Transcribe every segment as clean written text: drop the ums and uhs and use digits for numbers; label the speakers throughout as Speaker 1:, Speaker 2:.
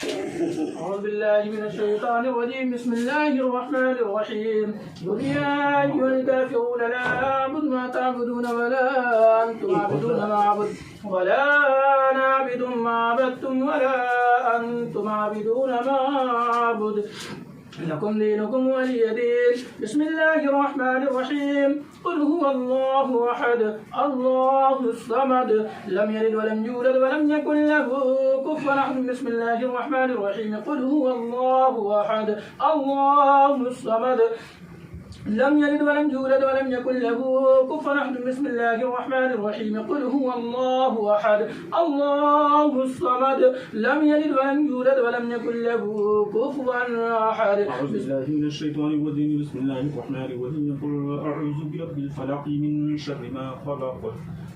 Speaker 1: أعوذ بالله من الشيطان الرجيم. بسم الله الرحمن الرحيم. قل يا أيها الكافرون لا أعبد ما تعبدون ولا أنتم عابدون ما أعبد ولا أنا عابد ما عبدتم ولا أنتم عابدون ما أعبد لكم دينكم ولي دين. بسم الله الرحمن الرحيم. قل هو الله أحد الله الصمد لم يلد ولم يولد ولم يكن له كفوا أحد. بسم الله الرحمن الرحيم. قل هو الله أحد الله الصمد لم يلد ولم يولد ولم يكن له كفوا أحد. بسم الله الرحمن الرحيم. قل هو الله أحد الله الصمد لم يلد ولم يولد ولم يكن له كفوا أحد.
Speaker 2: أعوذ بالله من الشيطان الرجيم. بسم الله الرحمن الرحيم. قل أعوذ برب الفلق من شر ما خلق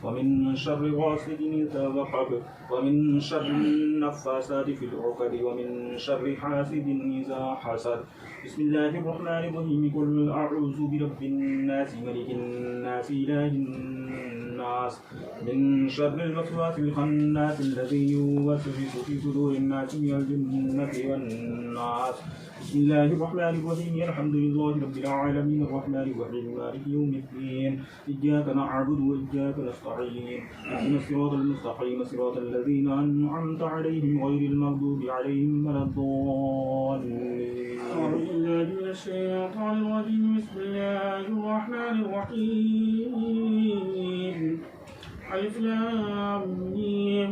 Speaker 2: ومن شر غاسق إذا وقب ومن شر النفاثات في العقد ومن شر حاسد إذا حسد. بسم الله الرحمن الرحيم. قل أعوذ برب الناس ملك الناس إله الناس من شر الوسواس الخناس الذي يوسوس في صدور الناس من الجنة والناس. بسم الله الرحمن الرحيم. الحمد لله رب العالمين الرحمن الرحيم مالك يوم الدين إياك نعبد وإياك نستعين اهدنا الصراط المستقيم صراط الذين أنعمت عليهم غير المغضوب عليهم ولا الضالين.
Speaker 1: أعوذ بالله من الشيطان الرجيم. بسم الله الرحمن الرحيم. ألف لام ميم.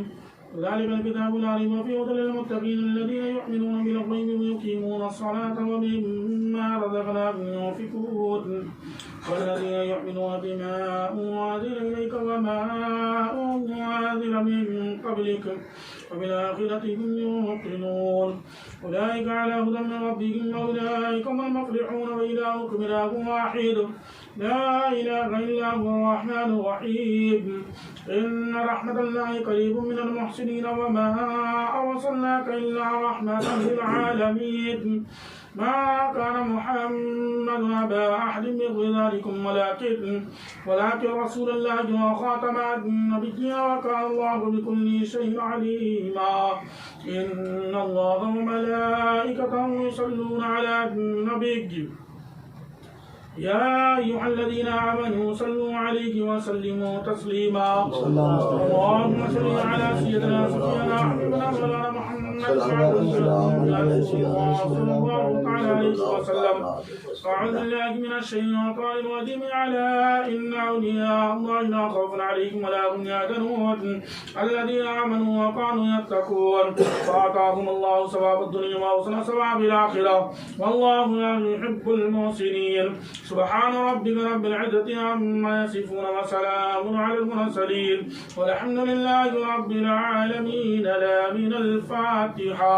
Speaker 1: ذلك الكتاب لا ريب فيه هدى للمتقين الذين يؤمنون بالغيب ويقيمون الصلاة ومما رزقناهم ينفقون والذين يؤمنون بما أنزل إليك وما أنزل من قبلك وبالآخرة هم يوقنون أولئك على هدى من ربهم وأولئك هم المفلحون. وإلهكم إله واحد لا إله إلا هو الرحمن الرحيم. إن رحمة الله قريب من المحسنين وما أرسلناك إلا رحمة للعالمين. ما كان محمد أبا أحد من رجالكم ولكن رسول الله وخاتم النبيين وكان الله بكل شيء عليما. إن الله وملائكته يصلون على النبي يا أيها الذين آمنوا صلوا عليه وسلموا تسليما. اللهم صل على سيدنا سفيان حبيبنا مولانا محمد صلى الله عليه وسلم. أعوذ بالله من الشيطان الرجيم. على إن أولياء الله لا خوف عليهم ولا هم يحزنون الذين آمنوا وكانوا يتقون فآتاهم الله ثواب الدنيا وحسن ثواب الآخرة والله يحب المحسنين. سبحان ربك رب العزة عما يصفون وسلام على المرسلين والحمد لله رب العالمين. لا من الفاتحة.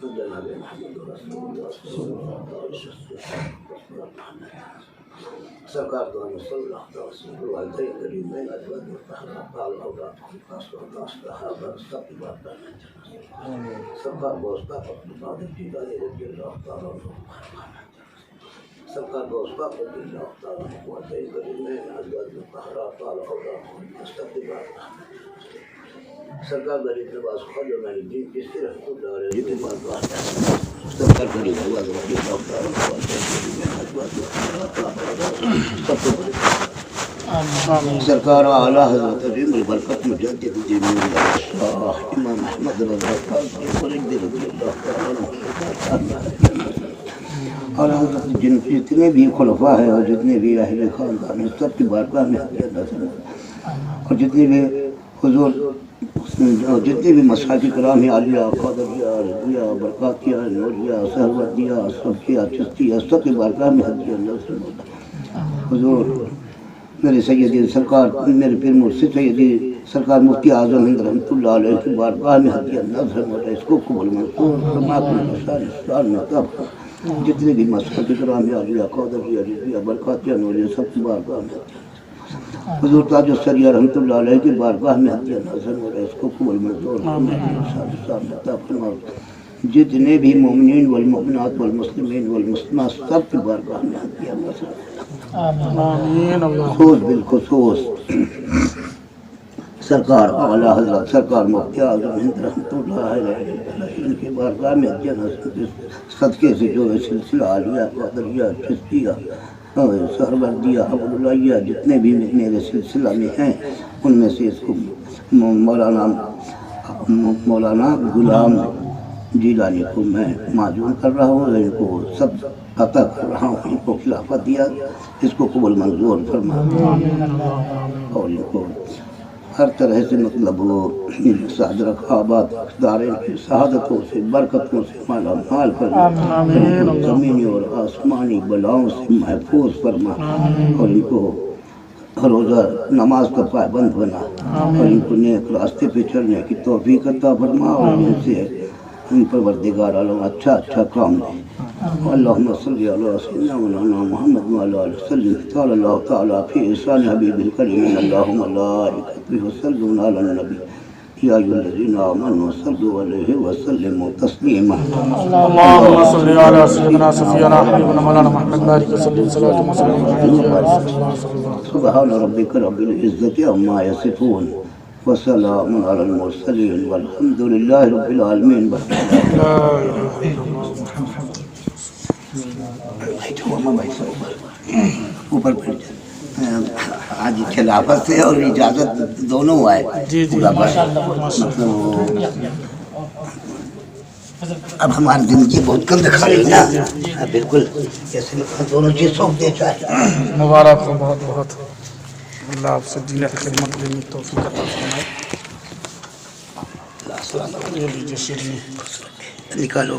Speaker 3: جناب محمد رسول اللہ صلی اللہ علیہ وسلم سرکار تو ہم صلی اللہ علیہ وسلم والدین کریمین ازواج مطہرات بال اولاد خاص صحابہ سب کی بات کرنا چاہیے سرکار گوشت پاک اپنی بات کی گالی رضی اللہ تعالیٰ عنہ سرکار گوشت پاک رضی اللہ تعالیٰ عنہ والدین کریمین ازواج مطہرات بال اولاد سب کی بات کرنا سرکار غریب نواز خواجہ معین الدین چشتی رحمۃ اللہ علیہ کی بات کرنا سرکار غریب نواز رضی اللہ تعالیٰ عنہ والدین کریمین ازواج سرکار اعلیٰ حضرت عظیم البرکت مجدد جمیل الشاہ امام احمد رضا رضی اللہ تعالیٰ عنہ اور حضرت جتنے بھی خلفاء ہیں اور جتنے بھی اہل خاندان ہیں سب کی بارگاہ میں حضرت نظر اور جتنے بھی حضور جتنے بھی مشائخ کرام ہیں عالیہ قادریہ رضویہ برکاتیہ نوریہ سہروردیہ صوفیہ چشتیہ سب کی بارگاہ میں حضرت نظر حضور میرے سیدی سرکار میرے پیر مرشد سیدی سرکار مفتی اعظم ہند رحمۃ اللہ علیہ کی بارگاہ میں حدیہ نظر مولا اس کو قبول منظور فرما جتنے بھی مشائخ کرام ہیں عالیہ قادریہ رضویہ برکاتیہ نوریہ سب کی بارگاہ میں حضور تاج السریہ رحمۃ اللہ علیہ کی بارگاہ میں حدیہ نظر مولا اس کو قبول منظور فرما جتنے بھی مومنین والمؤمنات والمسلمین والمسلمات سب کی بارگاہ میں حدیہ نظر
Speaker 1: آمین
Speaker 3: خصوص بالخصوص سرکار اعلیٰ حضرت سرکار مفتی اعظم ہند رحمۃ اللہ علیہ ان کی بارگاہ میں صدقے سے جو سلسلہ عالیہ قادریہ چشتیہ سہروردیہ عبداللہیہ جتنے بھی میرے سلسلہ میں ہیں ان میں سے اس کو مولانا غلام جیلانی کو میں معزول کر رہا ہوں ان کو سب عطا کر رہا ہوں ان کو خلافت دیا اس کو قبول منظور فرما اور ان کو ہر طرح سے مطلب وہ سعد رکھا آباد دارین کی سعادتوں سے برکتوں سے مالا مال فرما زمینی اور آسمانی بلاؤں سے محفوظ فرما اور ان کو روزہ نماز کا پابند بنا اور ان کو نیک راستے پہ چلنے کی توفیق عطا فرما اور ان سے ان پروردگار عالم اچھا کام دے اللہم صلی علی سیدنا مولانا محمد وعلی آلہ وسلم قال اللہ تعالیٰ فی لسان حبیب الکریم اللہم ملائکتہ یصلون علی النبی یا ایھا الذین آمنوا صلوا علیہ وسلموا تسلیما
Speaker 1: اللهم صل على سيدنا سفينا حبيبنا مولانا محمد بارك وسلم صلاة وسلام
Speaker 3: سبحان ربک رب العزة عما یصفون وسلام علی المرسلین والحمد للہ رب العالمین اوپر بیٹھ جائے آج خلافت سے اور اجازت دونوں آئے مطلب اب ہماری زندگی بہت کم دکھا رہی نا بالکل جیسے دونوں چیز سونپ دے چاہے
Speaker 1: مبارک ہو بہت بہت اللہ آپ سے دین کی خدمت کرنے کی توفیق عطا فرمائے یہ لیجیے شیرینی
Speaker 3: نکالو